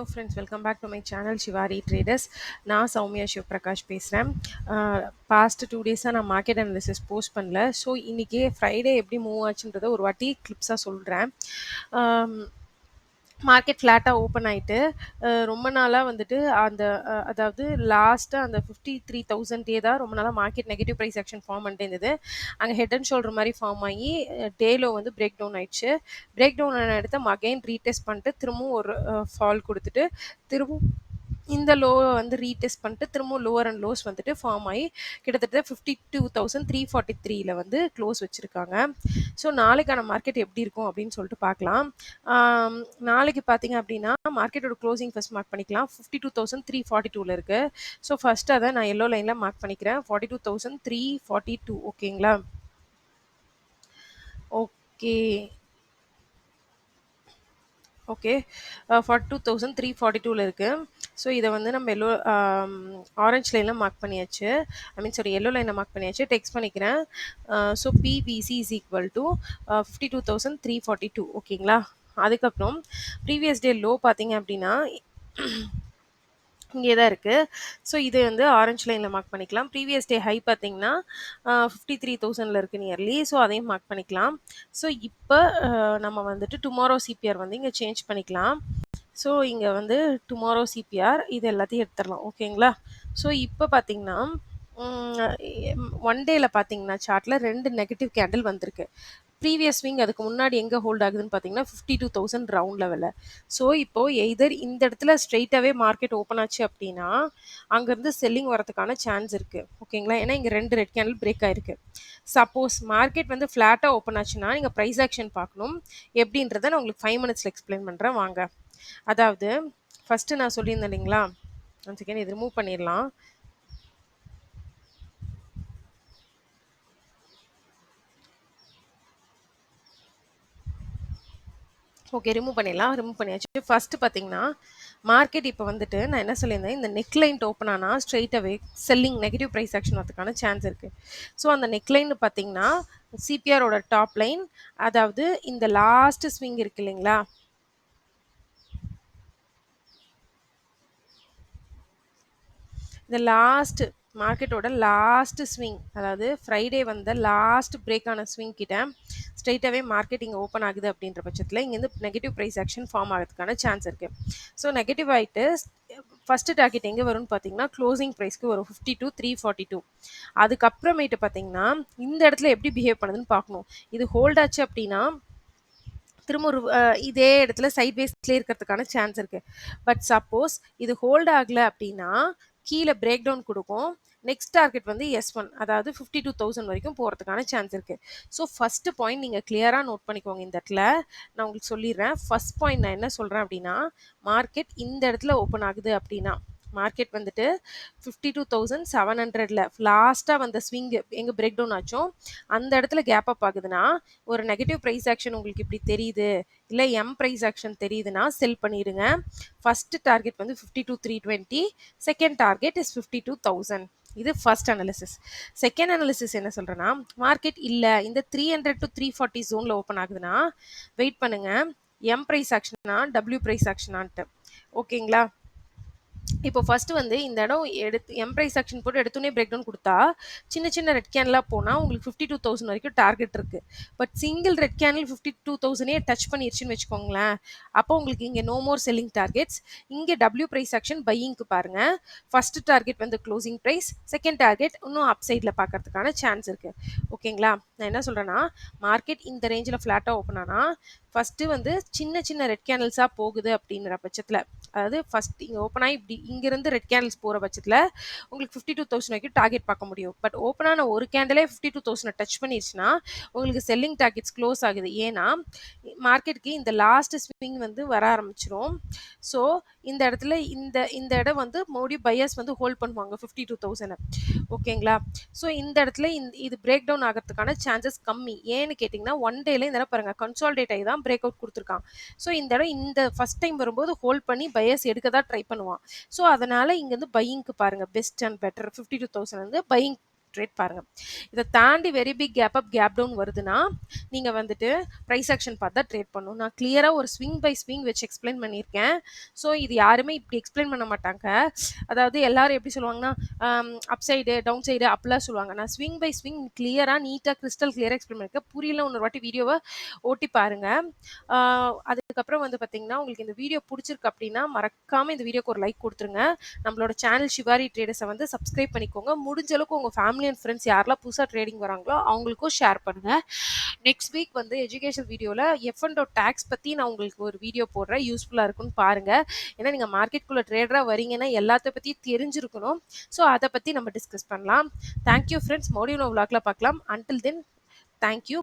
Hello friends, welcome back to my channel Shivari Traders. நான் சௌமியா சிவபிரகாஷ் பேசுகிறேன். Past 2 டேஸாக நான் மார்க்கெட் அனாலிசிஸ் போஸ்ட் பண்ணல. ஸோ இன்றைக்கி ஃப்ரைடே எப்படி மூவ் ஆச்சுன்றதை ஒரு வாட்டி கிளிப்ஸாக சொல்கிறேன். மார்க்கெட் ஃப்ளாட்டாக ஓப்பன் ஆகிட்டு ரொம்ப நாளாக வந்துட்டு அந்த அதாவது லாஸ்ட்டாக அந்த 53,000 தான் ரொம்ப நாளாக market negative price action form பண்ணிட்டு இருந்தது. அங்கே ஹெட் அண்ட் ஷோல்டர் மாதிரி ஃபார்ம் ஆகி டேலோ வந்து பிரேக் டவுன் ஆயிடுச்சு. பிரேக் டவுன் ஆன இடத்த அகைன் ரீடெஸ்ட் பண்ணிட்டு திரும்பவும் ஒரு ஃபால் கொடுத்துட்டு திரும்பவும் இந்த லோவை வந்து ரீடெஸ்ட் பண்ணிட்டு திரும்பவும் லோவர் அண்ட் லோஸ் வந்துட்டு ஃபார்ம் ஆகி கிட்டத்தட்ட 52,343 வந்து க்ளோஸ் வச்சுருக்காங்க. ஸோ நாளைக்கான மார்க்கெட் எப்படி இருக்கும் அப்படின்னு சொல்லிட்டு பார்க்கலாம். நாளைக்கு பார்த்தீங்க அப்படின்னா மார்க்கெட்டோட க்ளோசிங் ஃபர்ஸ்ட் மார்க் பண்ணிக்கலாம். 52,342 இருக்கு. ஸோ ஃபர்ஸ்ட் அதை நான் எல்லோ லைனில் மார்க் பண்ணிக்கிறேன். 42,342 ஓகேங்களா? ஓகே ஓகே 42,342 இருக்குது. ஸோ இதை வந்து நம்ம எல்லோ ஆரஞ்ச் லைனில் மார்க் பண்ணியாச்சு. எல்லோ லைனில் மார்க் பண்ணியாச்சு. டெக்ஸ்ட் பண்ணிக்கிறேன். So BBC is equal to 52,342 ஓகேங்களா? அதுக்கப்புறம் ப்ரீவியஸ் டே லோ பார்த்தீங்க அப்படின்னா இங்கே தான் இருக்குது. ஸோ இது வந்து ஆரஞ்ச் லைனில் மார்க் பண்ணிக்கலாம். ப்ரீவியஸ் டே ஹை பார்த்தீங்கன்னா 53,000 இருக்குது நியர்லி. ஸோ அதையும் மார்க் பண்ணிக்கலாம். ஸோ இப்போ நம்ம வந்துட்டு டுமாரோ சிபிஆர் வந்து இங்கே சேஞ்ச் பண்ணிக்கலாம். ஸோ இங்கே வந்து டுமாரோ சிபிஆர் இது எல்லாத்தையும் எடுத்துடலாம் ஓகேங்களா? ஸோ இப்போ பார்த்தீங்கன்னா ஒன் டேயில் பார்த்தீங்கன்னா சார்ட்டில் 2 நெகட்டிவ் கேண்டில் வந்திருக்கு. ப்ரீவியஸ் ஸ்விங் அதுக்கு முன்னாடி எங்கே ஹோல்ட் ஆகுதுன்னு பார்த்தீங்கன்னா 52,000 ரவுண்ட் லெவலில். ஸோ இப்போது எய்தர் இந்த இடத்துல ஸ்ட்ரெயிட்டாகவே மார்க்கெட் ஓப்பன் ஆச்சு அப்படின்னா அங்கேருந்து செல்லிங் வரதுக்கான சான்ஸ் இருக்குது ஓகேங்களா? ஏன்னா இங்கே 2 ரெட் கேண்டில் பிரேக் ஆயிருக்கு. சப்போஸ் மார்க்கெட் வந்து ஃப்ளாட்டாக ஓப்பன் ஆச்சுன்னா நீங்கள் ப்ரைஸ் ஆக்ஷன் பார்க்கணும். எப்படின்றத நான் உங்களுக்கு 5 மினிட்ஸில் எக்ஸ்பிளைன் பண்ணுறேன் வாங்க. அதாவது ஃபஸ்ட்டு நான் சொல்லியிருந்தேன் இல்லைங்களா, ஒன் செகண்ட் இது ரிமூவ் பண்ணிடலாம். ஓகே ரிமூவ் பண்ணியாச்சு. ஃபஸ்ட்டு பார்த்தீங்கன்னா மார்க்கெட் இப்போ வந்துட்டு நான் என்ன சொல்லியிருந்தேன், இந்த நெக் லைன் ஓப்பன் ஆனால் ஸ்ட்ரெயிட்டாகவே செல்லிங் நெகட்டிவ் ப்ரைஸ் ஆக்ஷன் வரதுக்கான சான்ஸ் இருக்குது. ஸோ அந்த நெக் லைன் பார்த்தீங்கன்னா சிபிஆரோட டாப் லைன், அதாவது இந்த லாஸ்ட் ஸ்விங் இருக்கு இல்லைங்களா, இந்த லாஸ்ட் மார்க்கெட்டோட லாஸ்ட் ஸ்விங், அதாவது ஃப்ரைடே வந்த லாஸ்ட் பிரேக்கான ஸ்விங் கிட்ட ஸ்ட்ரெயிட்டாகவே மார்க்கெட் இங்கே ஓப்பன் ஆகுது அப்படின்ற பட்சத்தில் இங்கேருந்து நெகட்டிவ் ப்ரைஸ் ஆக்ஷன் ஃபார்ம் ஆகிறதுக்கான சான்ஸ் இருக்குது. ஸோ நெகட்டிவ் ஆகிட்டு ஃபஸ்ட்டு டார்கெட் எங்கே வரும்னு பார்த்தீங்கன்னா க்ளோசிங் ப்ரைஸ்க்கு வரும் 52,342. அதுக்கப்புறமேட்டு பார்த்தீங்கன்னா இந்த இடத்துல எப்படி பிஹேவ் பண்ணுதுன்னு பார்க்கணும். இது ஹோல்ட் ஆச்சு அப்படின்னா திரும்ப ஒரு இதே இடத்துல சைட்வேஸ்லேயே இருக்கிறதுக்கான சான்ஸ் இருக்குது. பட் சப்போஸ் இது ஹோல்ட் ஆகலை அப்படின்னா கீழே பிரேக் டவுன் கொடுக்கும். நெக்ஸ்ட் டார்கெட் வந்து S1, அதாவது 52,000 வரைக்கும் போகிறதுக்கான சான்ஸ் இருக்குது. ஸோ ஃபஸ்ட்டு பாயிண்ட் நீங்கள் கிளியராக நோட் பண்ணிக்கோங்க. இந்த இடத்துல நான் உங்களுக்கு சொல்லிடுறேன். ஃபஸ்ட் பாயிண்ட் நான் என்ன சொல்கிறேன் அப்படின்னா, மார்க்கெட் இந்த இடத்துல ஓப்பன் ஆகுது அப்படின்னா மார்க்கெட் வந்துட்டு 52,700ல லாஸ்ட்டாக வந்த ஸ்விங் எங்கே பிரேக் டவுன் ஆச்சோ அந்த இடத்துல கேப் அப் ஆகுதுன்னா ஒரு நெகட்டிவ் ப்ரைஸ் ஆக்ஷன் உங்களுக்கு இப்படி தெரியுது, இல்லை எம் ப்ரைஸ் ஆக்ஷன் தெரியுதுன்னா செல் பண்ணிடுங்க. ஃபஸ்ட்டு டார்கெட் வந்து 52,320, செகண்ட் டார்கெட் இஸ் 52,000. இது ஃபர்ஸ்ட் அனாலிசிஸ். செகண்ட் அனாலிசிஸ் என்ன சொல்கிறேன்னா, மார்க்கெட் இல்லை இந்த 300 to 340 ஜோனில் ஓப்பன் ஆகுதுன்னா வெயிட் பண்ணுங்கள், எம் ப்ரைஸ் ஆக்ஷனா டபிள்யூ ப்ரைஸ் ஆக்ஷனான்ட்டு ஓகேங்களா? இப்போ ஃபஸ்ட்டு வந்து இந்த இடம் எம் ப்ரைஸ் ஆக்ஷன் போட்டு எடுத்தோன்னே பிரேக் டவுன் கொடுத்தா சின்ன சின்ன ரெட் கேன்லாம் போனால் உங்களுக்கு 52,000 வரைக்கும் டார்கெட் இருக்குது. பட் சிங்கிள் ரெட் கேனில் 52,000 டச் பண்ணிடுச்சுன்னு வச்சுக்கோங்களேன், அப்போ உங்களுக்கு இங்கே நோ மோர் செல்லிங் டார்கெட்ஸ். இங்கே டபிள்யூ ப்ரைஸ் ஆக்ஷன் பையிங்க்கு பாருங்கள். ஃபஸ்ட்டு டார்கெட் வந்து க்ளோசிங் ப்ரைஸ், செகண்ட் டார்கெட் இன்னும் அப் சைடில் பார்க்கறதுக்கான சான்ஸ் இருக்குது ஓகேங்களா? நான் என்ன சொல்கிறேன்னா, மார்க்கெட் இந்த ரேஞ்சில் ஃப்ளாட்டாக ஓப்பன் ஆனால் ஃபஸ்ட்டு வந்து சின்ன சின்ன ரெட் கேனல்ஸாக போகுது அப்படிங்கிற பட்சத்தில், அதாவது ஃபஸ்ட் இங்கே ஓப்பன் ஆகி இப்படி இங்கேருந்து ரெட் கேண்டில்ஸ் போகிற பட்சத்தில் உங்களுக்கு 52,000 வரைக்கும் டார்கெட் பார்க்க முடியும். பட் ஓப்பனான ஒரு கேண்டிலே 52,000 டச் பண்ணிடுச்சுன்னா உங்களுக்கு செல்லிங் டார்கெட்ஸ் க்ளோஸ் ஆகுது. ஏன்னா மார்க்கெட்டுக்கு இந்த லாஸ்ட் ஸ்விங் வந்து வர ஆரம்பிச்சிரும். ஸோ இந்த இடத்துல இந்த இடம் வந்து மறுபடியும் பையர்ஸ் வந்து ஹோல்ட் பண்ணுவாங்க 52,000 ஓகேங்களா? ஸோ இந்த இடத்துல இது பிரேக் டவுன் ஆகிறதுக்கான சான்சஸ் கம்மி. ஏன்னு கேட்டிங்கன்னா ஒன் டேல இந்த இடம் பாருங்கள் கன்சால்டேட் ஆகி தான் பிரேக் அவுட் கொடுத்துருக்கான். ஸோ இந்த இடம் இந்த ஃபஸ்ட் டைம் வரும்போது ஹோல்ட் பண்ணி பையர்ஸ் எடுக்க தான் ட்ரை பண்ணுவான். ஸோ அதனால் இங்கேருந்து பையிங்க்கு பாருங்கள் பெஸ்ட் அண்ட் பெட்டர் 52,000 வந்து பையிங் ட்ரேட் பாருங்க. இத தாண்டி very big gap up, gap down வருதுன்னா, நீங்க வந்துட்டு பிரைஸ் ஆக்ஷன் பார்த்து தான் ட்ரேட் பண்ணணும். நான் கிளியரா ஒரு ஸ்விங் பை ஸ்விங் வச்சு எக்ஸ்பிளைன் பண்ணியிருக்கேன். ஸோ இது யாருமே இப்படி எக்ஸ்பிளைன் பண்ண மாட்டாங்க. அதாவது எல்லாரும் எப்படி சொல்லுவாங்கன்னா, அப் சைடு, டவுன் சைடு அப்படிலாம் சொல்லுவாங்க. நான் ஸ்விங் பை ஸ்விங் கிளியரா, நீட்டா, கிறிஸ்டல் கிளியரா எக்ஸ்பிளைன் பண்ணியிருக்கேன். புரியல இன்னொரு வாட்டி வீடியோவ ஓட்டி பாருங்க. அதுக்கப்புறம் வந்து பார்த்தீங்கன்னா, உங்களுக்கு இந்த வீடியோ புடிச்சிருக்கு அப்படின்னா, மறக்காம இந்த வீடியோக்கு ஒரு லைக் குடுத்துருங்க. நம்மளோட சேனல் ஷிவாரி ட்ரேடர்ஸ வந்து சப்ஸ்கிரைப் பண்ணிக்கோங்க. முடிஞ்ச அளவுக்கு உங்க ஃபேமிலி அண்ட் ஃப்ரெண்ட்ஸ் யாரெல்லாம் புதுசா ட்ரேடிங் வராங்களோ, அவங்களுக்கும் ஷேர் பண்ணுங்க. நெக்ஸ்ட் வீக் வந்து எஜுகேஷன் வீடியோல எஃப்&ஓ டாக்ஸ் பத்தி நான் உங்களுக்கு ஒரு வீடியோ போடுறேன். யூஸ்ஃபுல்லா இருக்கும்னு பாருங்க. ஏன்னா நீங்க மார்க்கெட்குள்ள ட்ரேடரா வரீங்கன்னா எல்லாத்த பத்தியும் தெரிஞ்சிருக்கணும். ஸோ அத பத்தி நம்ம டிஸ்கஸ் பண்ணலாம். Thank you friends. மறுபடியும் இன்னொரு விளாக்ல பார்க்கலாம். Until then thank you.